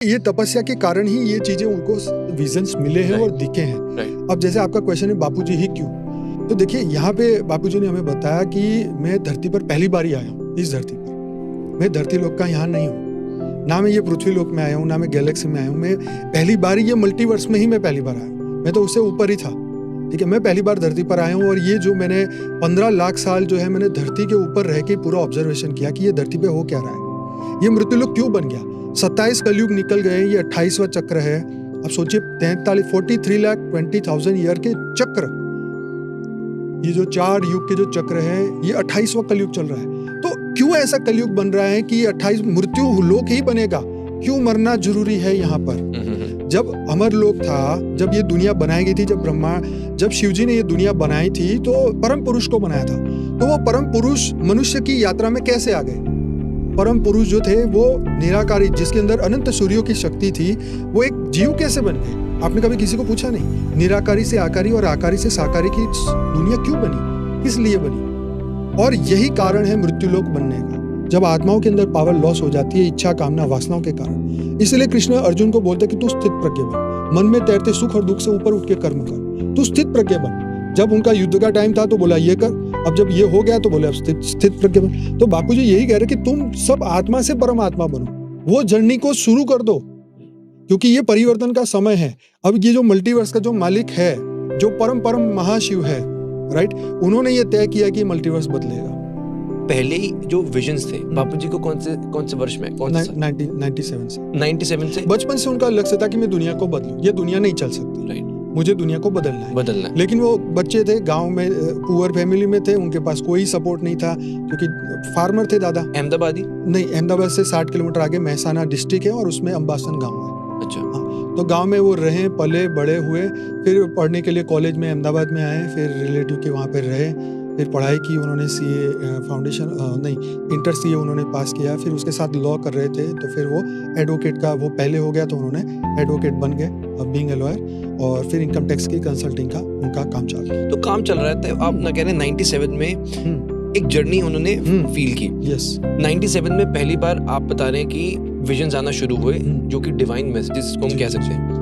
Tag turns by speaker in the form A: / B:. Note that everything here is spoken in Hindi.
A: ये तपस्या के कारण ही ये चीजें उनको विजन्स मिले हैं और दिखे हैं। अब जैसे आपका क्वेश्चन है बापूजी ही क्यों, तो देखिए यहाँ पे बापूजी ने हमें बताया कि मैं धरती पर पहली बार ही आया हूँ। इस धरती पर मैं धरती लोक का यहाँ नहीं हूँ, ना मैं ये पृथ्वी लोक में आया हूँ, ना मैं गैलेक्सी में आया हूँ। मैं पहली बार ये मल्टीवर्स में ही मैं पहली बार आया हूँ। मैं तो उससे ऊपर ही था, ठीक है। मैं पहली बार धरती पर आया हूँ और ये जो मैंने 15 लाख साल जो है मैंने धरती के ऊपर रह के पूरा ऑब्जर्वेशन किया कि ये धरती पे हो क्या रहा है, ये मृत्युलोक क्यों बन गया। 27 कलयुग निकल गए, ये 28वां चक्र है। अब सोचिए 43,20,000 ईयर के चक्र, ये जो 4 युग के जो चक्र है ये 28वां कलयुग चल रहा है। तो क्यों ऐसा कलयुग बन रहा है कि 28 मृत्यु लोक ही बनेगा, क्यों मरना जरूरी है यहाँ पर। जब अमर लोक था, जब ये दुनिया बनाई गई थी, जब शिवजी ने ये दुनिया बनाई थी तो परम पुरुष को बनाया था। तो वो परम पुरुष मनुष्य की यात्रा में कैसे आ गए। परम पुरुष जो थे वो निराकारी, जिसके अंदर अनंत सूर्यों की शक्ति थी, वो एक जीव कैसे बन गए। आपने कभी किसी को पूछा नहीं। निराकारी से आकारी और आकारी से साकारी की दुनिया क्यों बनी, किस लिए बनी। और यही कारण है मृत्युलोक बनने का, जब आत्माओं के अंदर पावर लॉस हो जाती है इच्छा कामना वासनाओं के कारण। इसलिए कृष्ण अर्जुन को बोलते कि तू स्थित प्रज्ञ बन, मन में तैरते सुख और दुख से ऊपर उठ के कर्म कर, तू स्थित प्रज्ञ बन। जब उनका युद्ध का टाइम था तो बोला ये कर, अब जब ये हो गया तो बोले अब स्थित प्रज्ञ बन। तो बापूजी यही कह रहे कि तुम सब आत्मा से परमात्मा बनो, वो जर्नी को शुरू कर दो, क्योंकि ये परिवर्तन का समय है। अब ये जो मल्टीवर्स का जो मालिक है, जो परम महाशिव है, राइट, उन्होंने ये तय किया कि मल्टीवर्स बदलेगा।
B: पहले ही जो विजन्स थे बापूजी को कौन से वर्ष में, 97 से
A: बचपन से उनका लक्ष्य था कि मैं दुनिया को बदलूं, ये दुनिया नहीं चल सकती, राइट, मुझे दुनिया को बदलना है। लेकिन वो बच्चे थे, गांव में पुअर फैमिली में थे, उनके पास कोई सपोर्ट नहीं था, क्योंकि फार्मर थे दादा।
B: अहमदाबादी
A: नहीं, अहमदाबाद से 60 किलोमीटर आगे महसाना डिस्ट्रिक्ट है और उसमें अंबासन गाँव है।
B: अच्छा,
A: हाँ, तो गांव में वो रहे, पले बड़े हुए, फिर पढ़ने के लिए कॉलेज में अहमदाबाद में आए, फिर रिलेटिव के वहाँ पे रहे, फिर पढ़ाई की उन्होंने। इंटर सीए उन्होंने पास किया, फिर उसके साथ लॉ कर रहे थे, तो फिर वो एडवोकेट का वो पहले हो गया तो उन्होंने एडवोकेट बन गए, बीइंग ए लॉयर, और फिर इनकम टैक्स की कंसल्टिंग का उनका काम चल रहा है।
B: तो काम चल रहा है। आप ना कह रहे 97 में एक जर्नी उन्होंने फील की।
A: यस,
B: 97 में पहली बार आप बता रहे हैं कि विजन्स आना शुरू हुए, जो कि डिवाइन मैसेजेस को हम कह सकते हैं।